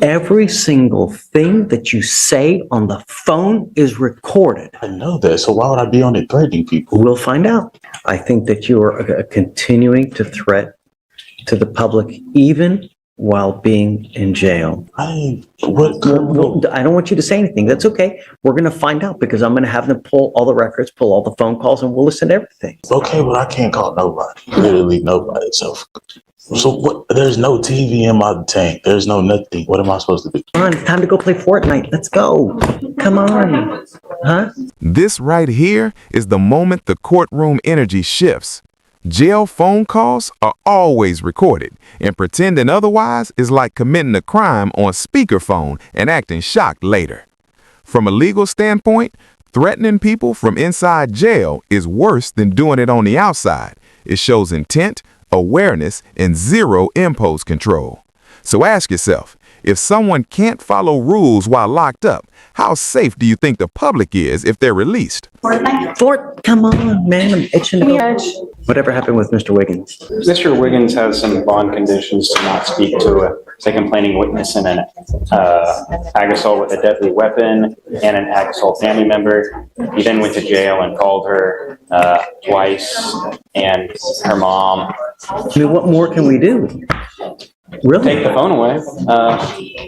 Every single thing that you say on the phone is recorded. I know that, so why would I be on it threatening people? We'll find out. I think that you are continuing to threat to the public even while being in jail. I don't want you to say anything. That's okay. We're going to find out because I'm going to have them pull all the records, pull all the phone calls, and we'll listen to everything. Okay, but I can't call nobody. Literally nobody. So what? There's no TV in my tank. There's no nothing. What am I supposed to do? Come on, it's time to go play Fortnite. Let's go. Come on. Huh? This right here is the moment the courtroom energy shifts. Jail phone calls are always recorded, and pretending otherwise is like committing a crime on speakerphone and acting shocked later. From a legal standpoint, threatening people from inside jail is worse than doing it on the outside. It shows intent, awareness, and zero impulse control. So ask yourself, if someone can't follow rules while locked up, how safe do you think the public is if they're released? Come on, man. I'm itching to go. Whatever happened with Mr. Wiggins? Mr. Wiggins has some bond conditions to not speak to a complaining witness in an ag assault with a deadly weapon and an ag assault family member. He then went to jail and called her twice and her mom. I mean, what more can we do? Really? Take the phone away.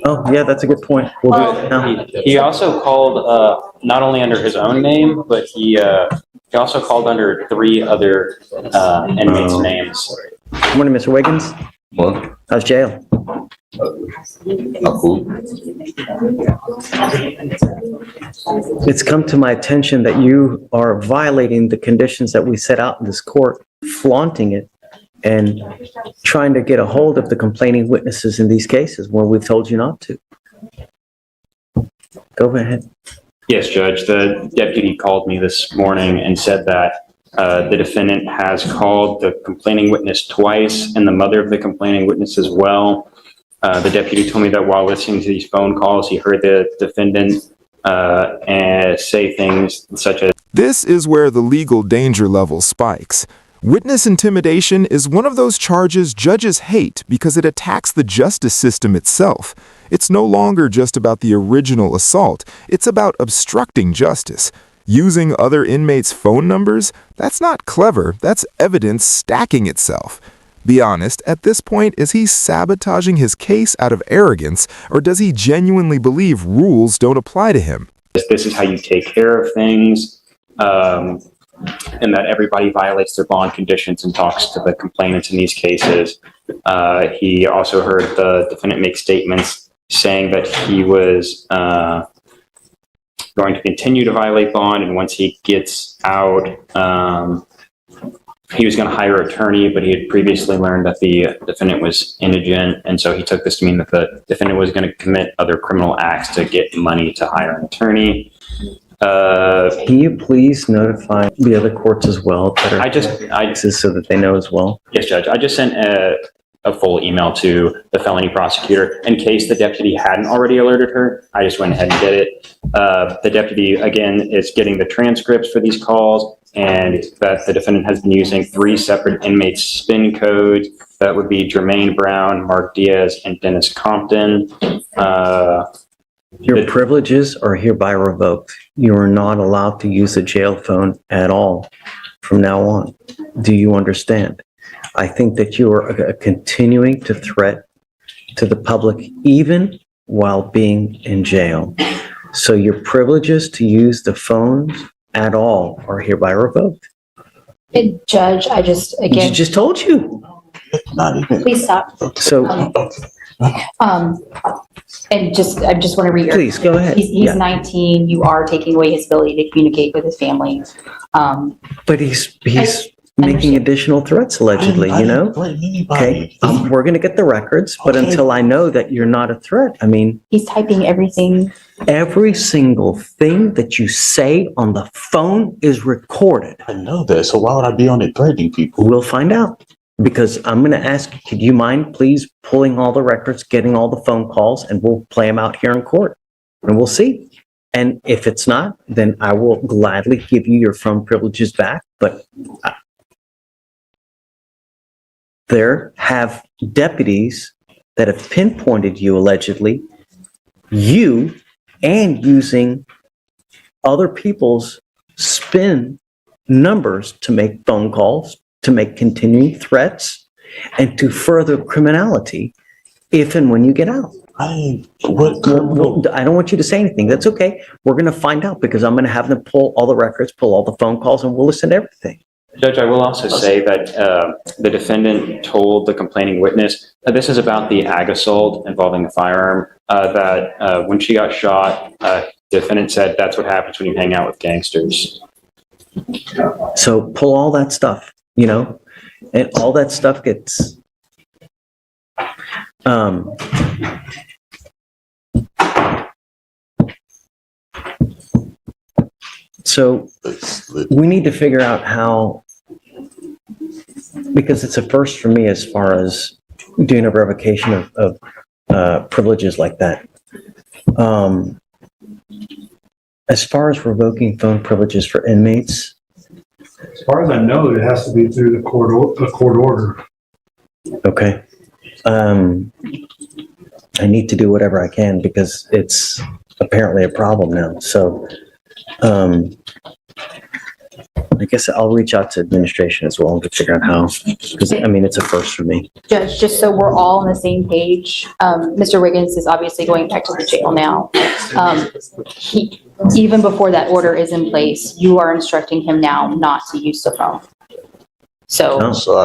Oh, yeah, that's a good point. We'll do it now. He also called not only under his own name, but he also called under 3 other inmates' names. Good morning, Mr. Wiggins. What? How's jail? Cool. It's come to my attention that you are violating the conditions that we set out in this court, flaunting it, and trying to get a hold of the complaining witnesses in these cases where we've told you not to. Go ahead. Yes, Judge. The deputy called me this morning and said that the defendant has called the complaining witness twice and the mother of the complaining witness as well. The deputy told me that while listening to these phone calls, he heard the defendant say things such as, This is where the legal danger level spikes. Witness intimidation is one of those charges judges hate because it attacks the justice system itself. It's no longer just about the original assault, it's about obstructing justice. Using other inmates' phone numbers? That's not clever, that's evidence stacking itself. Be honest, at this point, is he sabotaging his case out of arrogance, or does he genuinely believe rules don't apply to him? this is how you take care of things, and that everybody violates their bond conditions and talks to the complainants in these cases. He also heard the defendant make statements saying that he was going to continue to violate bond, and once he gets out, he was going to hire an attorney, but he had previously learned that the defendant was indigent, and so he took this to mean that the defendant was going to commit other criminal acts to get money to hire an attorney. Can you please notify the other courts as well that are so that they know as well? Yes, Judge. I just sent a full email to the felony prosecutor in case the deputy hadn't already alerted her. I just went ahead and did it. The deputy, again, is getting the transcripts for these calls, and that the defendant has been using 3 separate inmates' spin codes. That would be Jermaine Brown, Mark Diaz, and Dennis Compton. Your privileges are hereby revoked. You are not allowed to use a jail phone at all from now on. Do you understand? I think that you are continuing to threat to the public even while being in jail. So your privileges to use the phones at all are hereby revoked. Judge, I just, again. She just told you. Not even. Please stop. So and I just want to read. Please go ahead. He's 19. You are taking away his ability to communicate with his family. But he's making additional threats allegedly, you know? Okay, we're going to get the records, but until I know that you're not a threat, I mean. He's typing everything. Every single thing that you say on the phone is recorded. I know that, so why would I be on it threatening people? We'll find out. Because I'm going to ask, could you mind please pulling all the records, getting all the phone calls, and we'll play them out here in court, and we'll see. And if it's not, then I will gladly give you your phone privileges back. But there have deputies that have pinpointed you allegedly you and using other people's spin numbers to make phone calls, to make continuing threats, and to further criminality if and when you get out. What? I don't want you to say anything. That's okay. We're going to find out because I'm going to have them pull all the records, pull all the phone calls, and we'll listen to everything. Judge, I will also say that the defendant told the complaining witness, this is about the ag assault involving the firearm, that when she got shot, the defendant said that's what happens when you hang out with gangsters. So pull all that stuff, you know, and all that stuff gets, so we need to figure out how, because it's a first for me as far as doing a revocation of privileges like that. As far as revoking phone privileges for inmates, As far as I know, it has to be through a court order. okay. I need to do whatever I can because it's apparently a problem now. So, I guess I'll reach out to administration as well to figure out how, because I mean, it's a first for me. Judge, just so we're all on the same page, Mr. Wiggins is obviously going back to the jail now. Even before that order is in place, you are instructing him now not to use the phone. So, Oh. So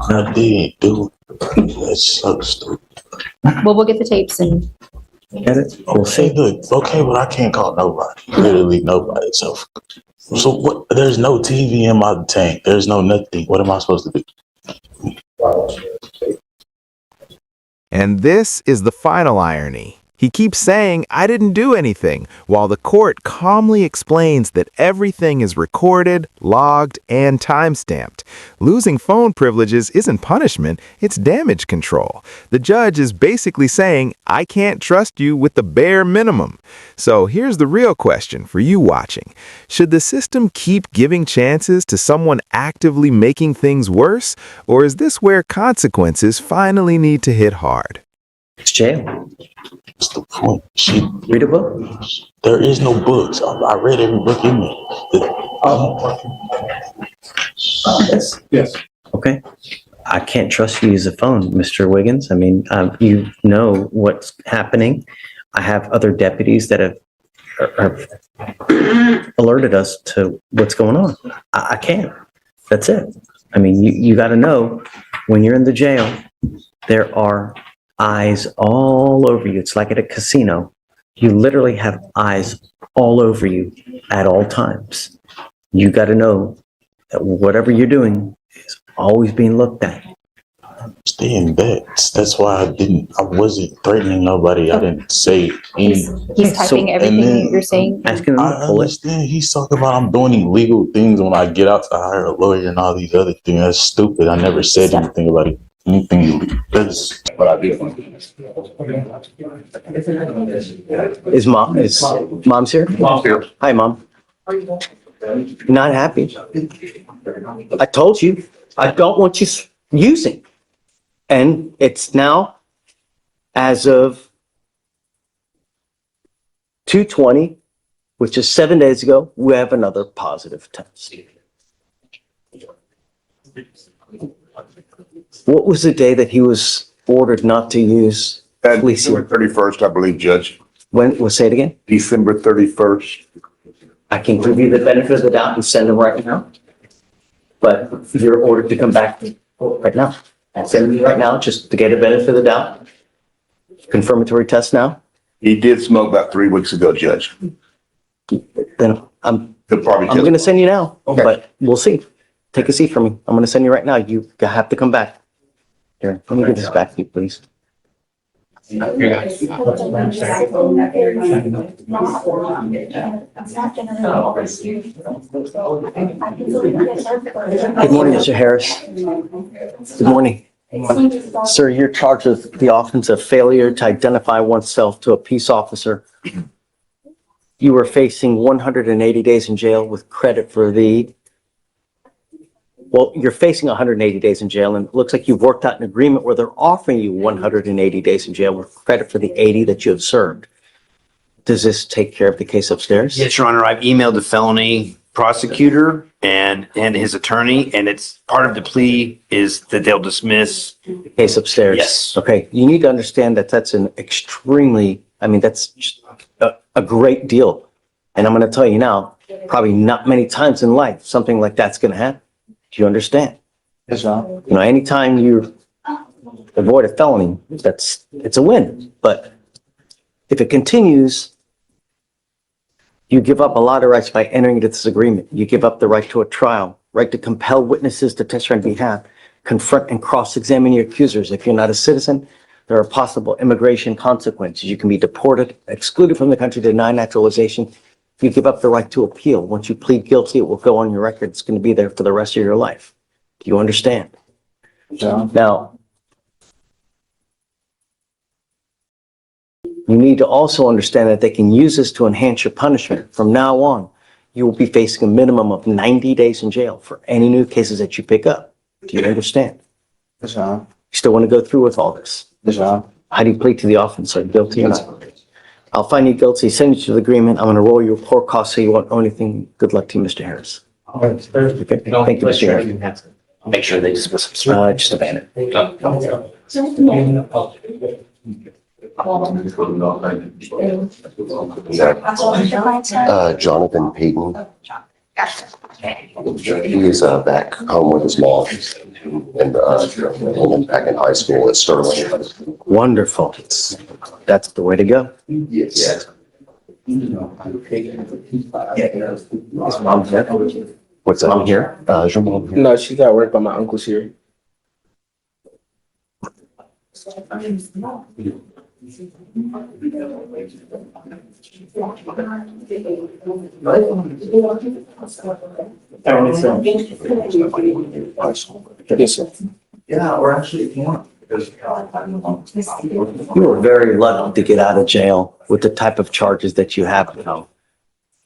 I didn't do it. That's so stupid. well, we'll get the tapes and Get it? We'll Okay, see. good. Okay, but I can't call nobody. Literally nobody. So what? There's no TV in my tank. There's no nothing. What am I supposed to do? And this is the final irony. He keeps saying, I didn't do anything, while the court calmly explains that everything is recorded, logged, and timestamped. Losing phone privileges isn't punishment, it's damage control. The judge is basically saying, I can't trust you with the bare minimum. So here's the real question for you watching. Should the system keep giving chances to someone actively making things worse? Or is this where consequences finally need to hit hard? It's jail. What's the point? Read a book. There is no books. I read every book in there. Yes. Okay. I can't trust you to use a phone, Mr. Wiggins. I mean, you know what's happening. I have other deputies that have alerted us to what's going on. I can't. That's it. I mean, you got to know when you're in the jail, there are eyes all over you. It's like at a casino. You literally have eyes all over you at all times. You got to know that whatever you're doing is always being looked at. Stay in bed. That's why I wasn't threatening nobody. I didn't say anything. he's typing everything you're saying. Asking them I to pull it. understand. He's talking about I'm doing illegal things when I get out to hire a lawyer and all these other things. That's stupid. I never said anything about it. Anything illegal. That's what I did. Is mom's here? Mom's here. Hi, Mom. You're not happy. I told you, I don't want you using. And it's now, as of 2:20, which is 7 days ago, we have another positive test. What was the day that he was ordered not to use Fleischer? December 31st, I believe, Judge. When, we'll say it again? December 31st. I can give you the benefit of the doubt and send him right now. But you're ordered to come back right now. Send him right now, just to get a benefit of the doubt. Confirmatory test now. He did smoke about 3 weeks ago, Judge. Then I'm He'll probably going to just, send you now, Okay. but we'll see. Take a seat for me. I'm going to send you right now. You have to come back. Here, let me get this back to you, please. Good morning, Mr. Harris. Good morning. Sir, you're charged with the offense of failure to identify oneself to a peace officer. You are facing 180 days in jail with credit for the Well, you're facing 180 days in jail, and it looks like you've worked out an agreement where they're offering you 180 days in jail with credit for the 80 that you have served. Does this take care of the case upstairs? Yes, Your Honor, I've emailed the felony prosecutor and his attorney, and it's part of the plea is that they'll dismiss. The case upstairs? Yes. Okay, you need to understand that that's an extremely, I mean, that's just a great deal. And I'm going to tell you now, probably not many times in life, something like that's going to happen. Do you understand? Yes, Your Honor. You know, anytime you avoid a felony, it's a win. But if it continues, you give up a lot of rights by entering into this agreement. You give up the right to a trial, right to compel witnesses to testify on behalf, confront and cross-examine your accusers. If you're not a citizen, there are possible immigration consequences. You can be deported, excluded from the country, denied naturalization. You give up the right to appeal. Once you plead guilty, it will go on your record. It's going to be there for the rest of your life. Do you understand? Yeah. Now, you need to also understand that they can use this to enhance your punishment. From now on, you will be facing a minimum of 90 days in jail for any new cases that you pick up. Do you understand? Yes, Your Honor. You still want to go through with all this? Yes, Your Honor. How do you plead to the offense? Are you guilty or not? I'll find you guilty, send you to the agreement. I'm going to roll your court costs so you won't owe anything. Good luck to you, Mr. Harris. Okay. Thank you, Mr. Harris. Make sure they dismiss him. Just abandon it. Jonathan Payton. He is back home with his mom and back in high school at Sterling. Wonderful. That's the way to go. Yes. What's that? I'm here. Is your mom here? No, she's at work, but my uncle's here. Yes, sir. Yeah, we're actually, you were very lucky to get out of jail with the type of charges that you have now,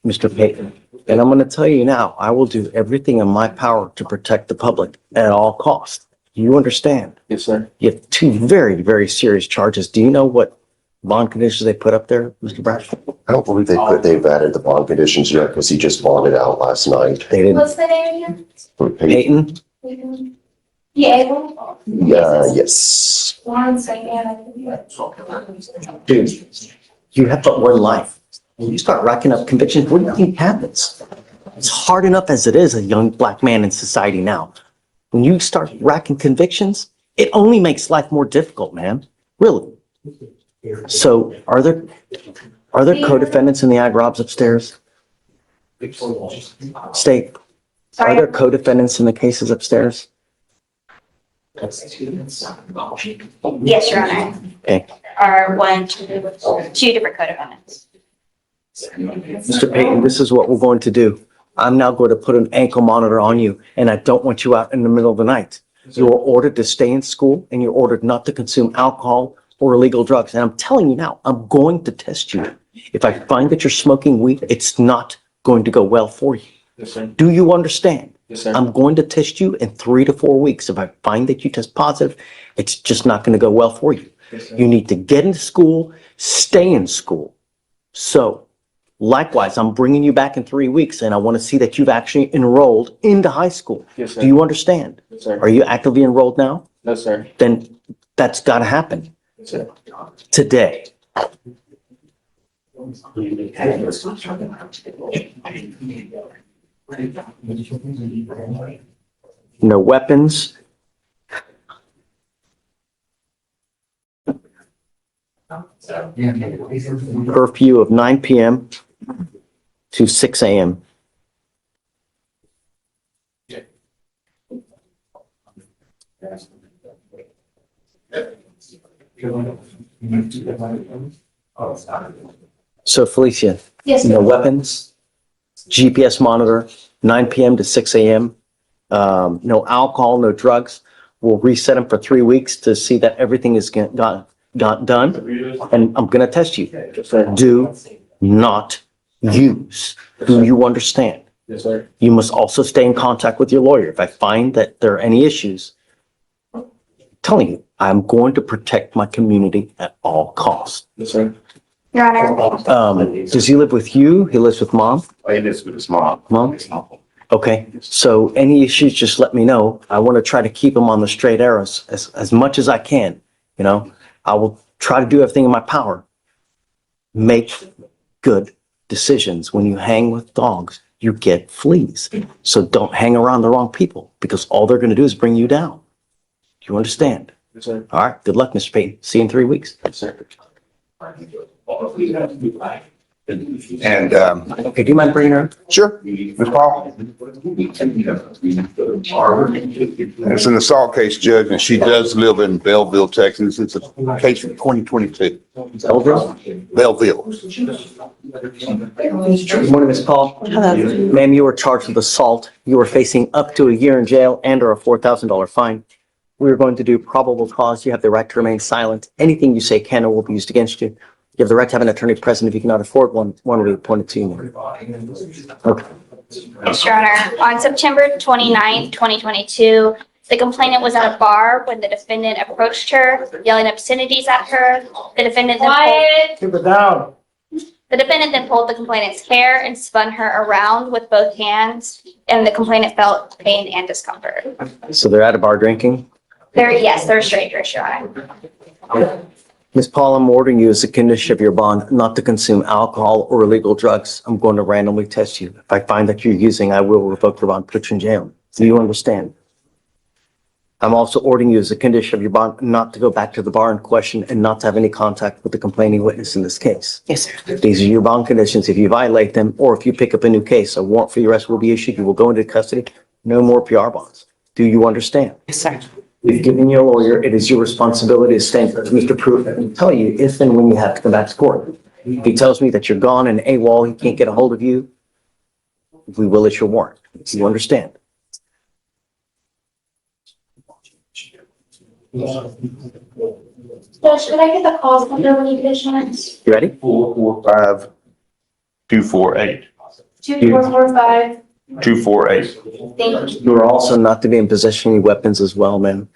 Mr. Payton. And I'm going to tell you now, I will do everything in my power to protect the public at all costs. You understand? Yes, sir. You have two very, very serious charges. Do you know what bond conditions they put up there, Mr. Bradford? I don't believe they've added the bond conditions yet because he just bonded out last night. They didn't. What's the name Payton? again? Yeah. Yeah, yes. 1 second. Dude, you have but one life. When you start racking up convictions, what do you think happens? It's hard enough as it is a young black man in society now. When you start racking convictions, it only makes life more difficult, man. Really. So are there co-defendants in the ag robs upstairs? State, are there co-defendants in the cases upstairs? Yes, Your Honor. Okay. Are two different co-defendants. Mr. Payton, this is what we're going to do. I'm now going to put an ankle monitor on you, and I don't want you out in the middle of the night. You are ordered to stay in school, and you're ordered not to consume alcohol or illegal drugs. And I'm telling you now, I'm going to test you. If I find that you're smoking weed, it's not going to go well for you. Yes, sir. Do you understand? Yes, sir. I'm going to test you in 3 to 4 weeks. If I find that you test positive, it's just not going to go well for you. Yes, sir. You need to get into school, stay in school. So likewise, I'm bringing you back in 3 weeks, and I want to see that you've actually enrolled into high school. Yes, sir. Do you understand? Yes, sir. Are you actively enrolled now? No, sir. Then that's got to happen Yes, sir. today. No weapons. Curfew of 9 p.m. to 6 a.m. So Felicia, Yes, no sir. weapons, GPS monitor, 9 p.m. to 6 a.m. No alcohol, no drugs. We'll reset them for 3 weeks to see that everything is got done. And I'm going to test you. Do not use. Do you understand? Yes, sir. You must also stay in contact with your lawyer. If I find that there are any issues, I'm telling you, I'm going to protect my community at all costs. Yes, sir. Your Honor, Does he live with you? He lives with mom? He lives with his mom. Mom? Okay, so any issues, just let me know. I want to try to keep him on the straight arrows as much as I can, you know? I will try to do everything in my power. Make good decisions. When you hang with dogs, you get fleas. So don't hang around the wrong people because all they're going to do is bring you down. Do you understand? Yes, sir. All right, good luck, Mr. Payton. See you in 3 weeks. Yes, sir. And, Okay, do you mind bringing her up? sure, Ms. Paul. It's an assault case, Judge, and she does live in Belleville, Texas. It's a case from 2022. Belleville? Belleville. Good morning, Ms. Paul. Hello. Ma'am, you were charged with assault. You were facing up to a year in jail and or a $4,000 fine. We are going to do probable cause. You have the right to remain silent. Anything you say can or will be used against you. You have the right to have an attorney present. If you cannot afford one will be appointed to you. Okay. yes, Your Honor. On September 29th, 2022, the complainant was at a bar when the defendant approached her, yelling obscenities at her. The defendant then Keep it down. The defendant then pulled the complainant's hair and spun her around with both hands, and the complainant felt pain and discomfort. So they're at a bar drinking. They're strangers, Your Honor. Ms. Paul, I'm ordering you as a condition of your bond not to consume alcohol or illegal drugs. I'm going to randomly test you. If I find that you're using, I will revoke your bond, put you in jail. Do you understand? I'm also ordering you as a condition of your bond not to go back to the bar in question and not to have any contact with the complaining witness in this case. Yes, sir. These are your bond conditions. If you violate them, or if you pick up a new case, a warrant for your arrest will be issued. You will go into custody. No more PR bonds. Do you understand? Yes, sir. We've given you a lawyer. It is your responsibility to stand for Mr. Pruitt and tell you if and when you have to come back to court. If he tells me that you're gone and AWOL, he can't get a hold of you, we will issue a warrant. Do you understand? Judge, could I get the calls number when you get a chance? You ready? 445 248 2445. 248. Thank you. You are also not to be in possession of any weapons as well, ma'am.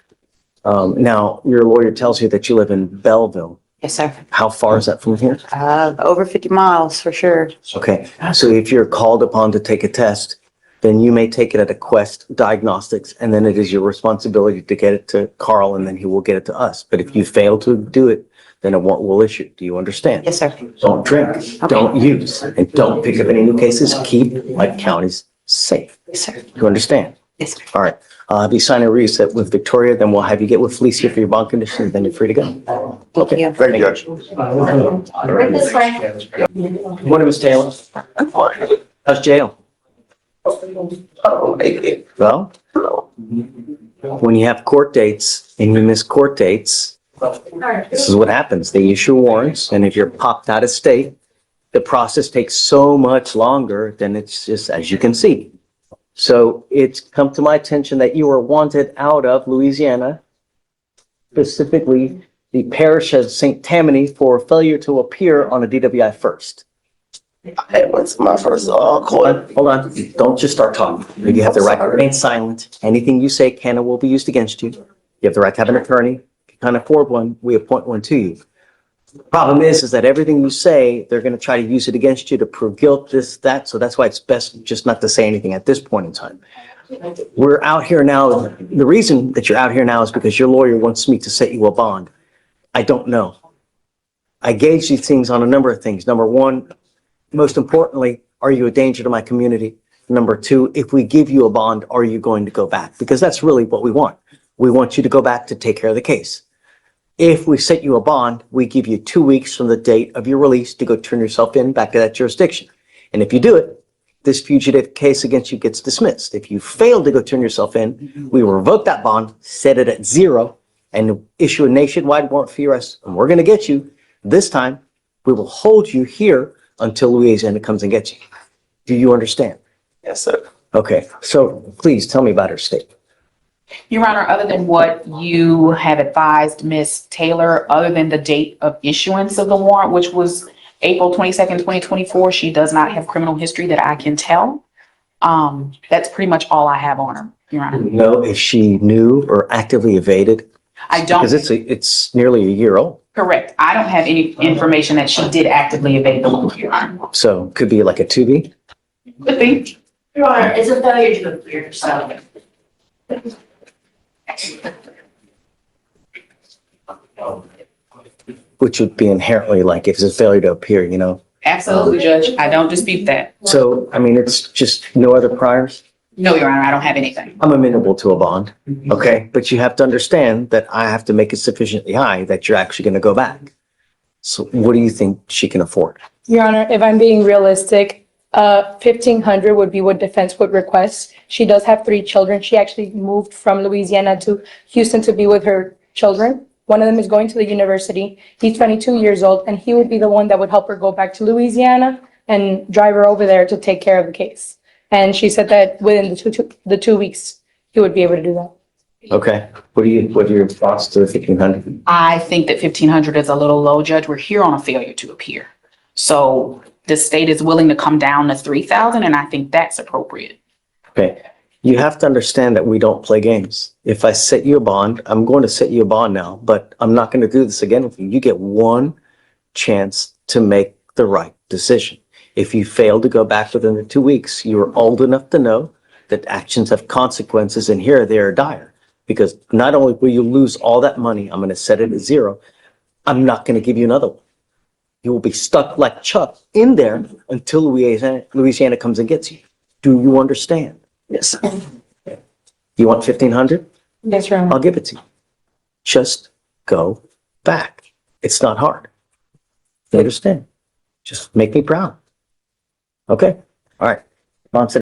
Now, your lawyer tells you that you live in Belleville. Yes, sir. How far is that from here? Over 50 miles for sure. Okay, so if you're called upon to take a test, then you may take it at a Quest Diagnostics, and then it is your responsibility to get it to Carl, and then he will get it to us. But if you fail to do it, then a warrant will issue. Do you understand? Yes, sir. Don't drink, don't use, and don't pick up any new cases. Keep my counties safe. Yes, sir. You understand? Yes, sir. All right. I'll have you sign a reset with Victoria, then we'll have you get with Fleischer for your bond conditions, then you're free to go. Thank you. Thank you, Judge. Right this way. Good morning, Ms. Taylor. How's jail? Well, when you have court dates and you miss court dates, this is what happens. They issue warrants, and if you're popped out of state, the process takes so much longer than it's just, as you can see. So it's come to my attention that you are wanted out of Louisiana, specifically the parish of St. Tammany, for failure to appear on a DWI first. It was my first court. Hold on. Don't just start talking. You have the right to remain silent. Anything you say can and will be used against you. You have the right to have an attorney. If you can't afford one, we appoint one to you. The problem is that everything you say, they're going to try to use it against you to prove guilt, this, that. So that's why it's best just not to say anything at this point in time. We're out here now. The reason that you're out here now is because your lawyer wants me to set you a bond. I don't know. I gauge these things on a number of things. Number one, most importantly, are you a danger to my community? Number two, if we give you a bond, are you going to go back? Because that's really what we want. We want you to go back to take care of the case. If we set you a bond, we give you 2 weeks from the date of your release to go turn yourself in back to that jurisdiction. And if you do it, this fugitive case against you gets dismissed. If you fail to go turn yourself in, we will revoke that bond, set it at 0, and issue a nationwide warrant for your arrest. And we're going to get you. This time, we will hold you here until Louisiana comes and gets you. Do you understand? Yes, sir. Okay, so please tell me about her state. Your Honor, other than what you have advised Ms. Taylor, other than the date of issuance of the warrant, which was April 22nd, 2024, she does not have criminal history that I can tell. That's pretty much all I have on her, Your Honor. know if she knew or actively evaded? I don't. Because it's nearly a year old. Correct. I don't have any information that she did actively evade the law, Your Honor. So could be like a 2B. Could be. Your Honor, it's a failure to appear yourself. Which would be inherently like if it's a failure to appear, you know? Absolutely, Judge. I don't dispute that. So, I mean, it's just no other priors? No, Your Honor, I don't have anything. I'm amenable to a bond, okay? But you have to understand that I have to make it sufficiently high that you're actually going to go back. So what do you think she can afford? Your Honor, if I'm being realistic, 1,500 would be what defense would request. She does have 3 children. She actually moved from Louisiana to Houston to be with her children. One of them is going to the university. He's 22 years old, and he would be the one that would help her go back to Louisiana and drive her over there to take care of the case. And she said that within the 2 weeks, he would be able to do that. Okay. What are your thoughts to the 1,500? I think that 1,500 is a little low, Judge. We're here on a failure to appear. So the state is willing to come down to 3,000, and I think that's appropriate. Okay. You have to understand that we don't play games. If I set you a bond, I'm going to set you a bond now, but I'm not going to do this again with you. You get one chance to make the right decision. If you fail to go back within the 2 weeks, you're old enough to know that actions have consequences, and here they are dire. Because not only will you lose all that money, I'm going to set it at 0. I'm not going to give you another one. You will be stuck like Chuck in there until Louisiana comes and gets you. Do you understand? Yes. You want 1,500? Yes, Your Honor. I'll give it to you. Just go back. It's not hard. You understand? Just make me proud. Okay? All right. Mom said